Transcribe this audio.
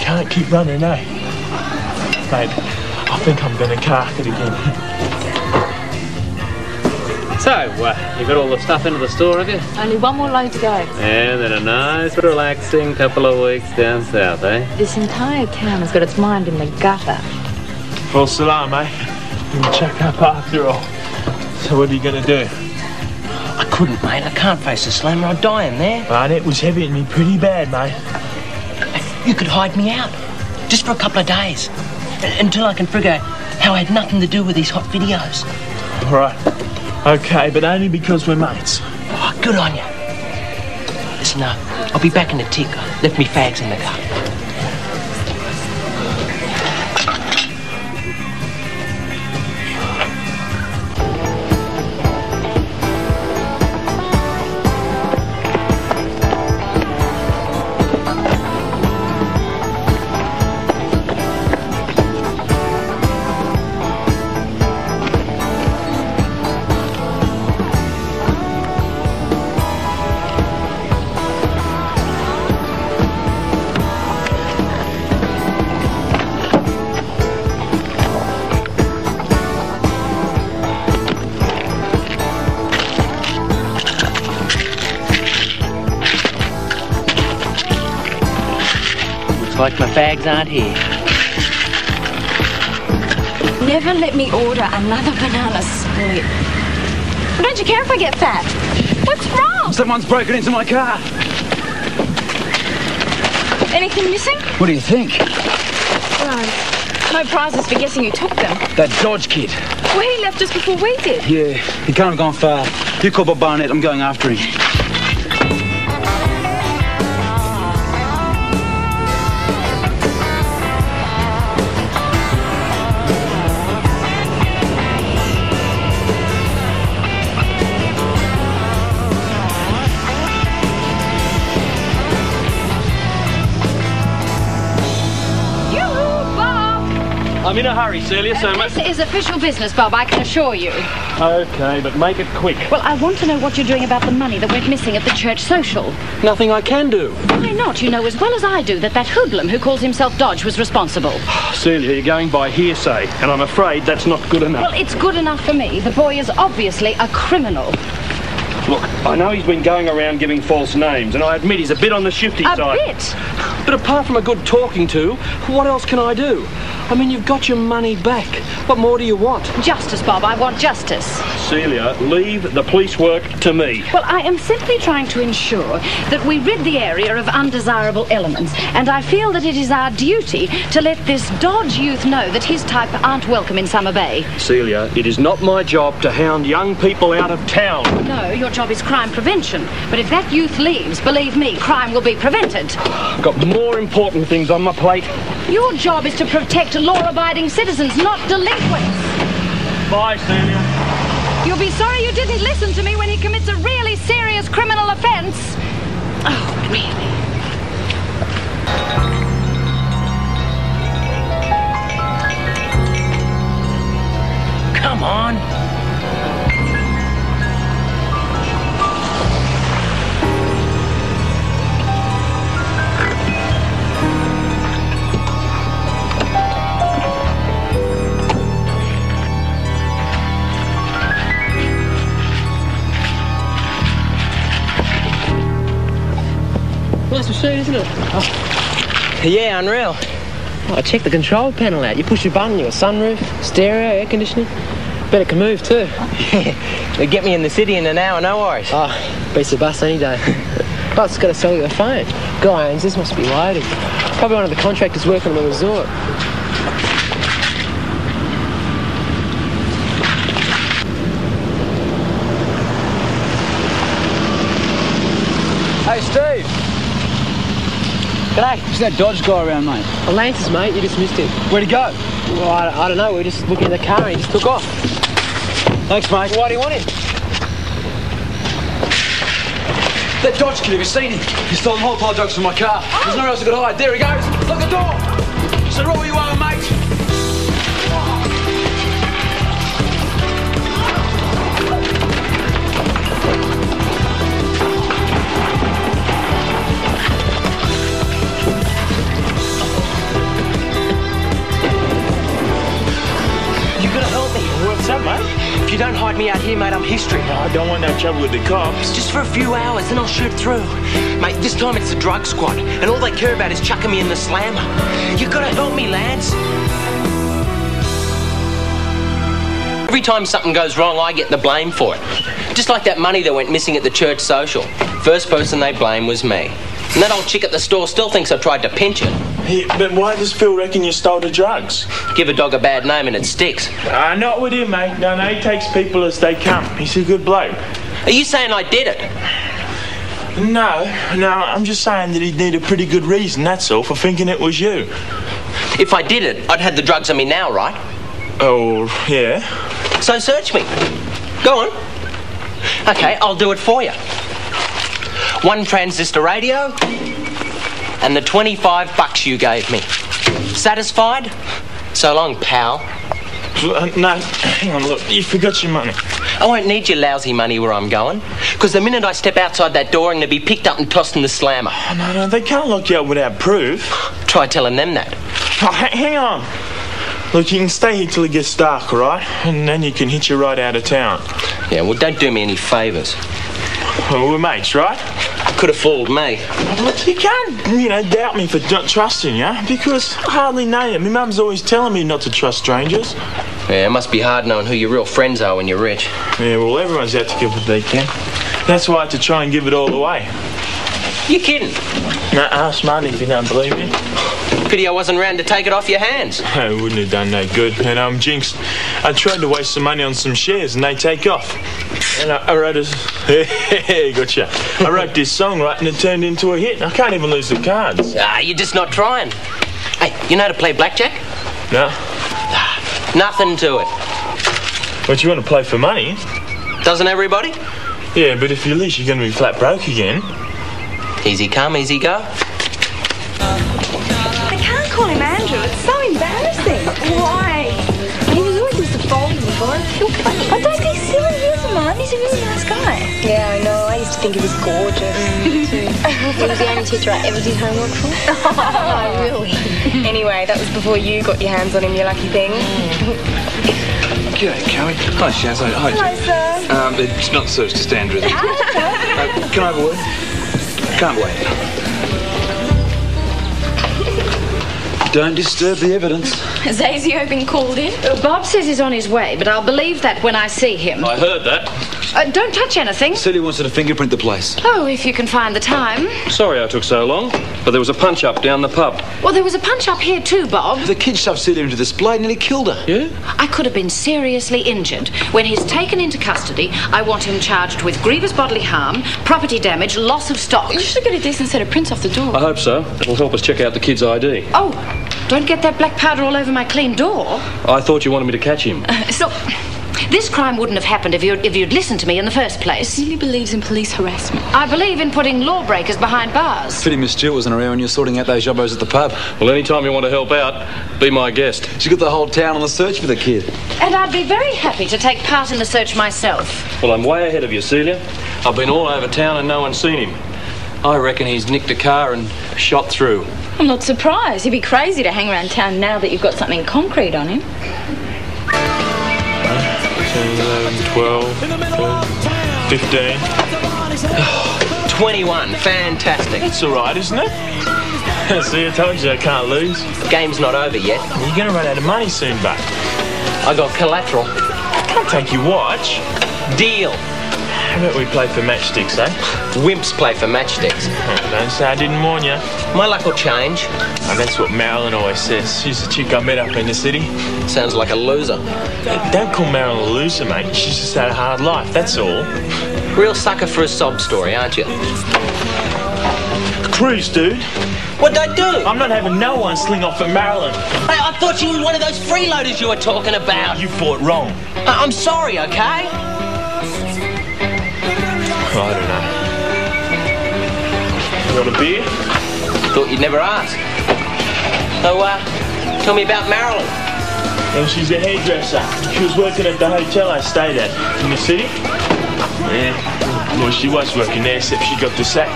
can't keep running, eh? Mate, I think I'm gonna cark it again. So, you got all the stuff into the store, have you? Only one more load to go. And then a nice, relaxing couple of weeks down south, eh? This entire town has got its mind in the gutter. Well, salam, eh? We'll check up after all. So what are you gonna do? I couldn't, mate. I can't face the slammer. I'd die in there. Man, it was hitting me pretty bad, mate. You could hide me out. Just for a couple of days. Until I can figure how I had nothing to do with these hot videos. All right. Okay, but only because we're mates. Oh, good on you. Listen, I'll be back in a tick. I left me fags in the car. Like my fags aren't here. Never let me order another banana split. Don't you care if I get fat? What's wrong? Someone's broken into my car. Anything missing? What do you think? Oh, no prizes for guessing who took them. That Dodge kid. Well, he left just before we did. Yeah, he can't have gone far. You call Bob Barnett, I'm going after him. I'm in a hurry, Celia, so This is official business, Bob, I can assure you. Okay, but make it quick. Well, I want to know what you're doing about the money that went missing at the church social. Nothing I can do. Why not? You know as well as I do that hoodlum who calls himself Dodge was responsible. Celia, you're going by hearsay, and I'm afraid that's not good enough. Well, it's good enough for me. The boy is obviously a criminal. Look, I know he's been going around giving false names, and I admit he's a bit on the shifty side. A bit? But apart from a good talking to, what else can I do? I mean, you've got your money back. What more do you want? Justice, Bob. I want justice. Celia, leave the police work to me. Well, I am simply trying to ensure that we rid the area of undesirable elements, and I feel that it is our duty to let this Dodge youth know that his type aren't welcome in Summer Bay. Celia, it is not my job to hound young people out of town. No, your job is crime prevention. But if that youth leaves, believe me, crime will be prevented. I've got more important things on my plate. Your job is to protect law-abiding citizens, not delinquents. Bye, Celia. You'll be sorry you didn't listen to me when he commits a really serious criminal offence. Oh, really? Come on. Nice machine, isn't it? Oh. Yeah, unreal. Oh, check the control panel out. You push your button, you got sunroof, stereo, air conditioning. Bet it can move too. Yeah, they get me in the city in an hour, no worries. Oh, beats the bus any day. But it's got a cellular phone. Guy owns this, must be loaded. Probably one of the contractors working on the resort. Hey, Steve. G'day. Who's that Dodge guy around, mate? Atlantis, mate. You just missed him. Where'd he go? Well, I don't know. We were just looking in the car and he just took off. Thanks, mate. Why do you want him? That Dodge kid, have you seen him? He stole a whole pile of drugs from my car. There's nowhere else I could hide. There he goes. Lock the door. So roll you are, mate. drag me out here, mate, I'm history. I don't want no trouble with the cops. Just for a few hours, then I'll shoot through. Mate, this time it's the drug squad, and all they care about is chucking me in the slammer. You gotta help me, lads. Every time something goes wrong, I get the blame for it. Just like that money that went missing at the church social. First person they blame was me. And that old chick at the store still thinks I tried to pinch it. Yeah, but why does Phil reckon you stole the drugs? Give a dog a bad name and it sticks. Not with him, mate. No, he takes people as they come. He's a good bloke. Are you saying I did it? No, I'm just saying that he'd need a pretty good reason, that's all, for thinking it was you. If I did it, I'd have the drugs on me now, right? Oh, yeah. So search me. Go on. Okay, I'll do it for you. 1 transistor radio and the $25 you gave me. Satisfied? So long, pal. No, hang on, look, you forgot your money. I won't need your lousy money where I'm going, because the minute I step outside that door, I'm going to be picked up and tossed in the slammer. Oh, no, they can't lock you up without proof. Try telling them that. Oh, hang on. Look, you can stay here till it gets dark, all right? And then you can hitch you right out of town. Yeah, well, don't do me any favours. Well, we're mates, right? Could have fooled me. Look, you can't, doubt me for not trusting you, because I hardly know you. My mum's always telling me not to trust strangers. Yeah, it must be hard knowing who your real friends are when you're rich. Yeah, well, everyone's out to give what they can. That's why I had to try and give it all away. You kidding? No, ask Marty if you don't believe me. Pity I wasn't around to take it off your hands. It wouldn't have done no good. And I'm jinxed. I tried to waste some money on some shares and they take off. And I wrote gotcha. I wrote this song, right, and it turned into a hit. I can't even lose the cards. You're just not trying. Hey, you know how to play blackjack? No. Nothing to it. But you want to play for money? Doesn't everybody? Yeah, but if you lose, you're going to be flat broke again. Easy come, easy go. I can't call him Andrew. It's so embarrassing. Why? He was always this defaulting before. I don't be silly. He doesn't mind. He's a really nice guy. Yeah, I know. I used to think he was gorgeous. He was the only teacher I ever did homework for. Oh, really? Anyway, that was before you got your hands on him, you lucky thing. G'day, Cowie. Hi, Shaz. Hi, Hello, sir. it's not so, it's just Andrew. Can I have a word? Can't wait. Don't disturb the evidence. Has ASIO been called in? Bob says he's on his way, but I'll believe that when I see him. I heard that. Don't touch anything. Celia wants her to fingerprint the place. Oh, if you can find the time. Sorry I took so long, but there was a punch-up down the pub. Well, there was a punch-up here too, Bob. The kid shoved Celia into this blade and nearly killed her. Yeah? I could have been seriously injured. When he's taken into custody, I want him charged with grievous bodily harm, property damage, loss of stock. You should get a decent set of prints off the door. I hope so. It'll help us check out the kid's ID. Oh, don't get that black powder all over my clean door. I thought you wanted me to catch him. So, this crime wouldn't have happened if you'd listened to me in the first place. Celia believes in police harassment. I believe in putting lawbreakers behind bars. Pity Miss Stewart wasn't around when you were sorting out those jobbos at the pub. Well, anytime you want to help out, be my guest. She got the whole town on the search for the kid. And I'd be very happy to take part in the search myself. Well, I'm way ahead of you, Celia. I've been all over town and no one's seen him. I reckon he's nicked a car and shot through. I'm not surprised. He'd be crazy to hang around town now that you've got something concrete on him. 10, 11, 12, 15. 21. Fantastic. That's all right, isn't it? See, I told you I can't lose. The game's not over yet. You're going to run out of money soon, Buck. I got collateral. Can't take your watch. Deal. How about we play for matchsticks, eh? Wimps play for matchsticks. Don't say I didn't warn you. My luck will change. And that's what Marilyn always says. She's the chick I met up in the city. Sounds like a loser. Don't call Marilyn a loser, mate. She's just had a hard life, that's all. Real sucker for a sob story, aren't you? Cruise, dude. What'd I do? I'm not having no one sling off at Marilyn. Hey, I thought you were one of those freeloaders you were talking about. You fought wrong. I'm sorry, okay? I don't know. You want a beer? Thought you'd never ask. So, tell me about Marilyn. Well, she's a hairdresser. She was working at the hotel I stayed at in the city. Yeah. Well, she was working there, except she got the sack.